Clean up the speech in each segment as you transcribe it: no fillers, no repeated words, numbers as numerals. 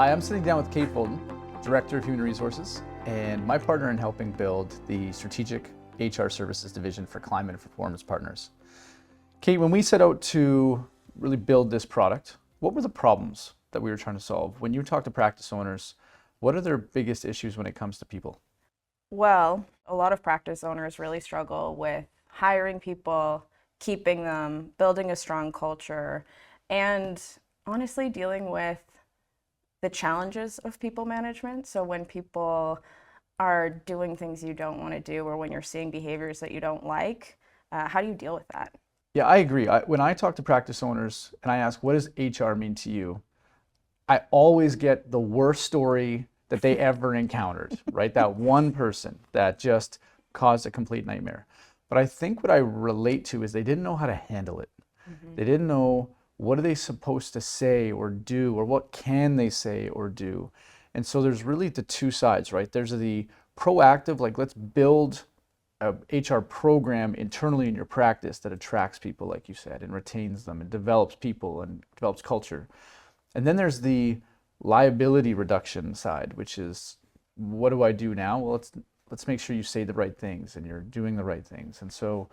Hi, I'm sitting down with Kate Fulton, Director of Human Resources, and my partner in helping build the Strategic HR Services Division for Cleinman Performance Partners. Kate, when we set out to really build this product, what were the problems that we were trying to solve? When you talk to practice owners, what are their biggest issues when it comes to people? Well, a lot of practice owners really struggle with hiring people, keeping them, building a strong culture, and honestly dealing with the challenges of people management. So when people are doing things you don't want to do, or when you're seeing behaviors that you don't like, how do you deal with that? Yeah, I agree. When I talk to practice owners and I ask, what does HR mean to you? I always get the worst story that they ever encountered, right? That one person that just caused a complete nightmare. But I think what I relate to is they didn't know how to handle it. They didn't know what are they supposed to say or do, or what can they say or do. And so there's really the two sides, right? There's the proactive, like let's build a HR program internally in your practice that attracts people, like you said, and retains them and develops people and develops culture. And then there's the liability reduction side, which is what do I do now? Well, let's make sure you say the right things and you're doing the right things. And so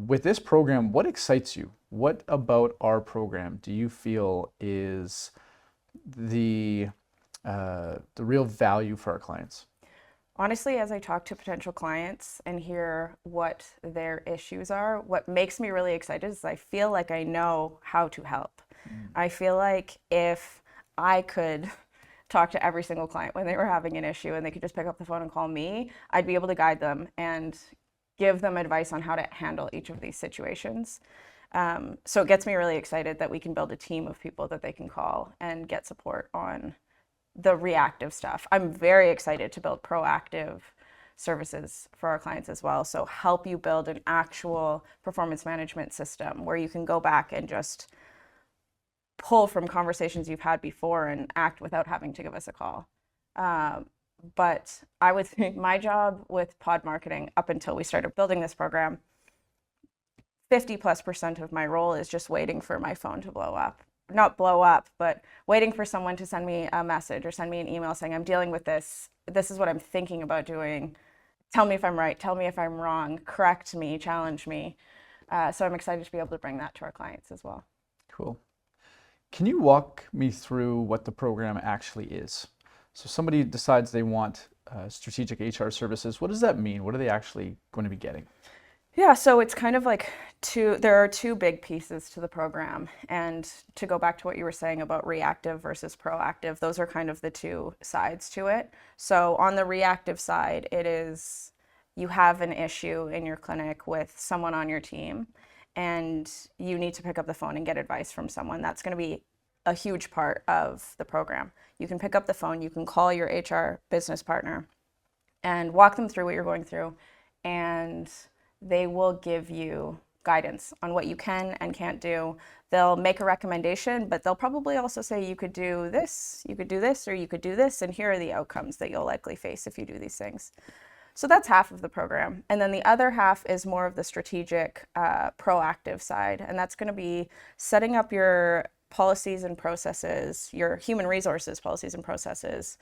with this program, what excites you? What about our program do you feel is the real value for our clients? Honestly, as I talk to potential clients and hear what their issues are, what makes me really excited is I feel like I know how to help. I feel like if I could talk to every single client when they were having an issue and they could just pick up the phone and call me, I'd be able to guide them and give them advice on how to handle each of these situations. So it gets me really excited that we can build a team of people that they can call and get support on the reactive stuff. I'm very excited to build proactive services for our clients as well. So help you build an actual performance management system where you can go back and just pull from conversations you've had before and act without having to give us a call. But I would think my job with pod marketing up until we started building this program, 50+% of my role is just waiting for my phone to blow up. Not blow up, but waiting for someone to send me a message or send me an email saying, I'm dealing with this. This is what I'm thinking about doing. Tell me if I'm right. Tell me if I'm wrong. Correct me. Challenge me. So I'm excited to be able to bring that to our clients as well. Cool. Can you walk me through what the program actually is? So somebody decides they want strategic HR services. What does that mean? What are they actually going to be getting? Yeah, so it's kind of like there are two big pieces to the program. And to go back to what you were saying about reactive versus proactive, those are kind of the two sides to it. So on the reactive side, it is you have an issue in your clinic with someone on your team and you need to pick up the phone and get advice from someone. That's going to be a huge part of the program. You can pick up the phone, you can call your HR business partner and walk them through what you're going through, and they will give you guidance on what you can and can't do. They'll make a recommendation, but they'll probably also say you could do this, you could do this, or you could do this, and here are the outcomes that you'll likely face if you do these things. So that's half of the program. And then the other half is more of the strategic, proactive side. And that's going to be setting up your policies and processes, your human resources policies and processes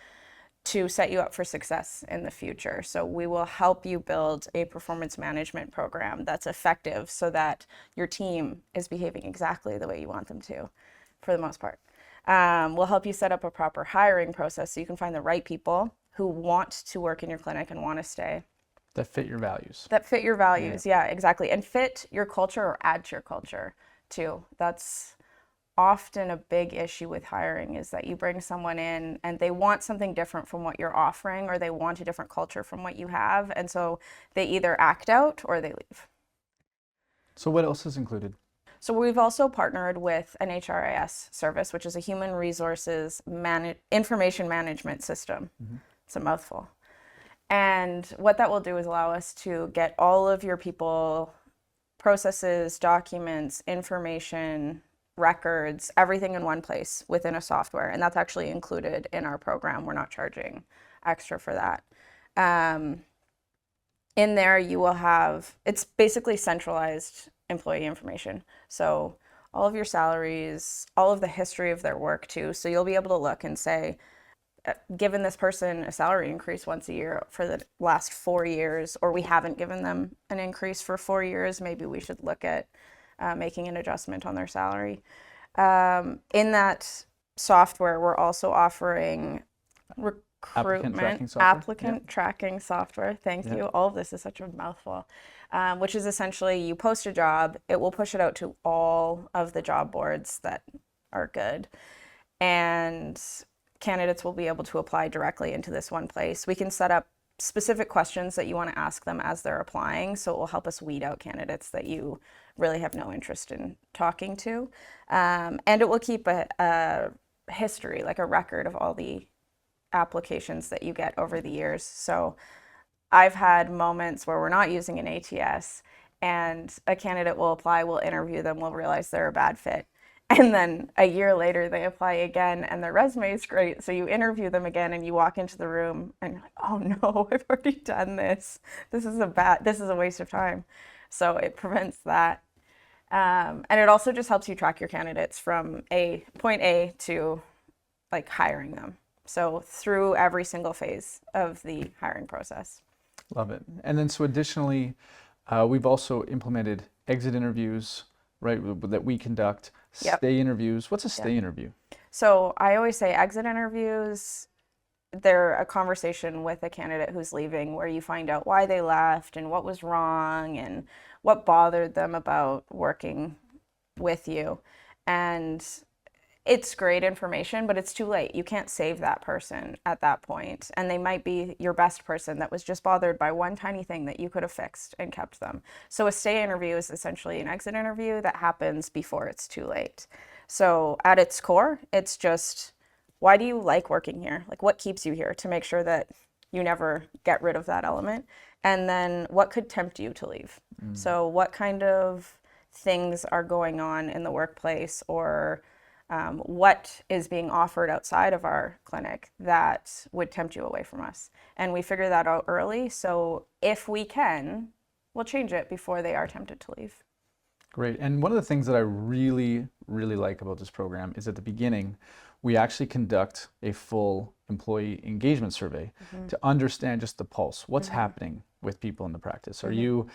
to set you up for success in the future. So we will help you build a performance management program that's effective so that your team is behaving exactly the way you want them to, for the most part. We'll help you set up a proper hiring process so you can find the right people who want to work in your clinic and want to stay. That fit your values. That fit your values, yeah, exactly. And fit your culture or add to your culture too. That's often a big issue with hiring, is that you bring someone in and they want something different from what you're offering, or they want a different culture from what you have. And so they either act out or they leave. So what else is included? So we've also partnered with an HRIS service, which is a human resources information management system. It's a mouthful. And what that will do is allow us to get all of your people, processes, documents, information, records, everything in one place within a software. And that's actually included in our program. We're not charging extra for that. In there, you will have, it's basically centralized employee information. So all of your salaries, all of the history of their work too. So you'll be able to look and say, given this person a salary increase once a year for the last 4 years, or we haven't given them an increase for 4 years, maybe we should look at making an adjustment on their salary. In that software, we're also offering applicant tracking software. Thank you. All of this is such a mouthful. Which is essentially you post a job, it will push it out to all of the job boards that are good, and candidates will be able to apply directly into this one place. We can set up specific questions that you want to ask them as they're applying, so it will help us weed out candidates that you really have no interest in talking to. And it will keep a history, like a record of all the applications that you get over the years. So I've had moments where we're not using an ATS and a candidate will apply, we'll interview them, we'll realize they're a bad fit. And then a year later they apply again and their resume is great. So you interview them again and you walk into the room and you're like, oh no, I've already done this. This is a waste of time. So it prevents that. And it also just helps you track your candidates from point A to like hiring them. So through every single phase of the hiring process. Love it. And then so additionally, we've also implemented exit interviews, right, that we conduct, stay interviews. What's a stay interview? So I always say exit interviews, they're a conversation with a candidate who's leaving where you find out why they left and what was wrong and what bothered them about working with you. And it's great information, but it's too late. You can't save that person at that point. And they might be your best person that was just bothered by one tiny thing that you could have fixed and kept them. So a stay interview is essentially an exit interview that happens before it's too late. So at its core, it's just, why do you like working here? Like what keeps you here to make sure that you never get rid of that element? And then what could tempt you to leave? So what kind of things are going on in the workplace, or what is being offered outside of our clinic that would tempt you away from us? And we figure that out early. So if we can, we'll change it before they are tempted to leave. Great. And one of the things that I really, really like about this program is at the beginning, we actually conduct a full employee engagement survey to understand just the pulse. What's happening with people in the practice? Are you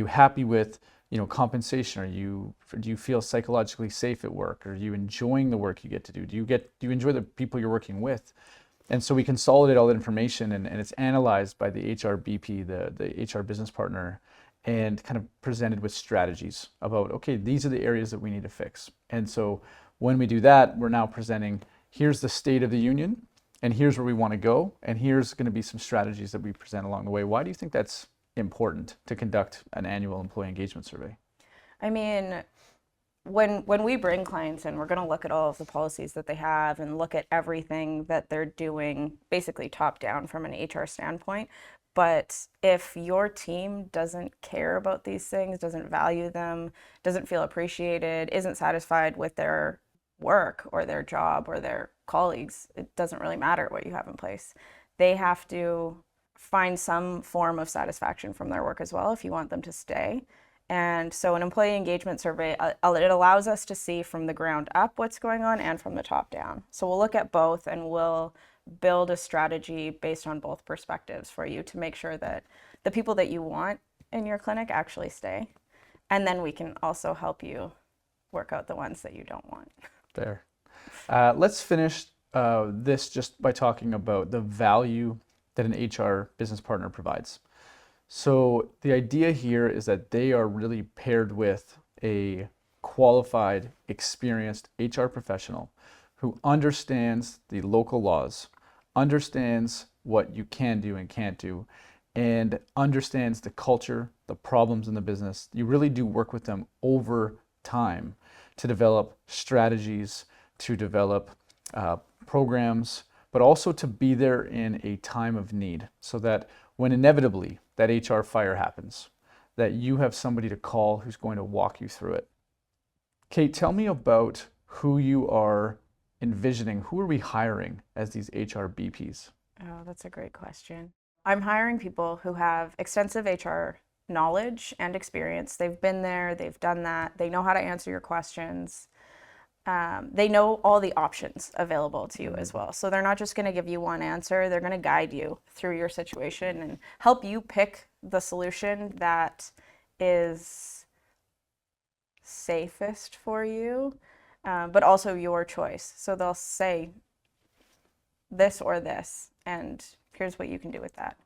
happy with compensation? Do you feel psychologically safe at work? Are you enjoying the work you get to do? Do you enjoy the people you're working with? And so we consolidate all that information and it's analyzed by the HR BP, the HR business partner, and kind of presented with strategies about, okay, these are the areas that we need to fix. And so when we do that, we're now presenting, here's the state of the union, and here's where we want to go, and here's going to be some strategies that we present along the way. Why do you think that's important to conduct an annual employee engagement survey? I mean, when we bring clients in, we're going to look at all of the policies that they have and look at everything that they're doing, basically top down from an HR standpoint. But if your team doesn't care about these things, doesn't value them, doesn't feel appreciated, isn't satisfied with their work or their job or their colleagues, it doesn't really matter what you have in place. They have to find some form of satisfaction from their work as well if you want them to stay. And so an employee engagement survey, it allows us to see from the ground up what's going on and from the top down. So we'll look at both and we'll build a strategy based on both perspectives for you to make sure that the people that you want in your clinic actually stay. And then we can also help you work out the ones that you don't want. Fair. Let's finish this just by talking about the value that an HR business partner provides. So the idea here is that they are really paired with a qualified, experienced HR professional who understands the local laws, understands what you can do and can't do, and understands the culture, the problems in the business. You really do work with them over time to develop strategies, to develop programs, but also to be there in a time of need so that when inevitably that HR fire happens, that you have somebody to call who's going to walk you through it. Kate, tell me about who you are envisioning. Who are we hiring as these HR BPs? Oh, that's a great question. I'm hiring people who have extensive HR knowledge and experience. They've been there, they've done that, they know how to answer your questions. They know all the options available to you as well. So they're not just going to give you one answer, they're going to guide you through your situation and help you pick the solution that is safest for you, but also your choice. So they'll say this or this, and here's what you can do with that.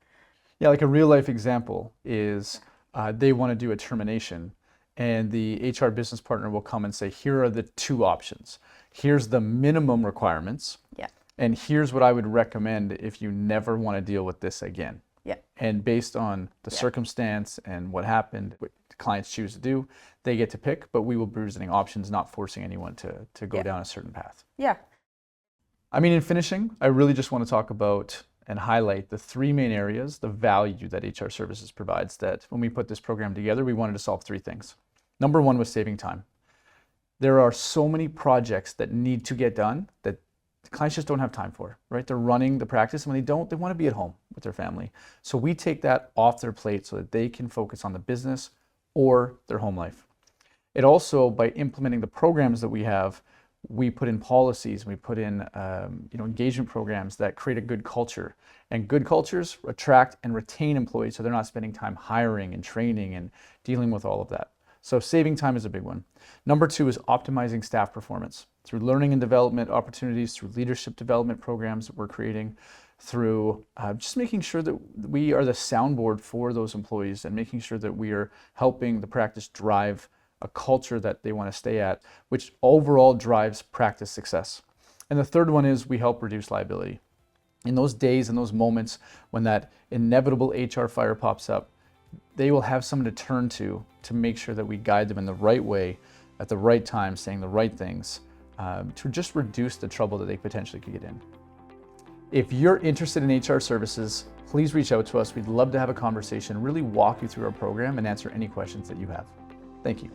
Yeah, like a real life example is they want to do a termination, and the HR business partner will come and say, here are the two options. Here's the minimum requirements. Yeah. And here's what I would recommend if you never want to deal with this again. Yeah. And based on the circumstance and what happened, what the clients choose to do, they get to pick, but we will be presenting options, not forcing anyone to go down a certain path. Yeah. I mean, in finishing, I really just want to talk about and highlight the three main areas, the value that HR Services provides, that when we put this program together, we wanted to solve three things. Number one was saving time. There are so many projects that need to get done that the clients just don't have time for, right? They're running the practice, and when they don't, they want to be at home with their family. So we take that off their plate so that they can focus on the business or their home life. It also, by implementing the programs that we have, we put in policies, we put in engagement programs that create a good culture. And good cultures attract and retain employees, so they're not spending time hiring and training and dealing with all of that. So saving time is a big one. Number two is optimizing staff performance through learning and development opportunities, through leadership development programs that we're creating, through just making sure that we are the soundboard for those employees and making sure that we are helping the practice drive a culture that they want to stay at, which overall drives practice success. And the third one is we help reduce liability. In those days and those moments when that inevitable HR fire pops up, they will have someone to turn to make sure that we guide them in the right way, at the right time, saying the right things, to just reduce the trouble that they potentially could get in. If you're interested in HR services, please reach out to us. We'd love to have a conversation, really walk you through our program and answer any questions that you have. Thank you.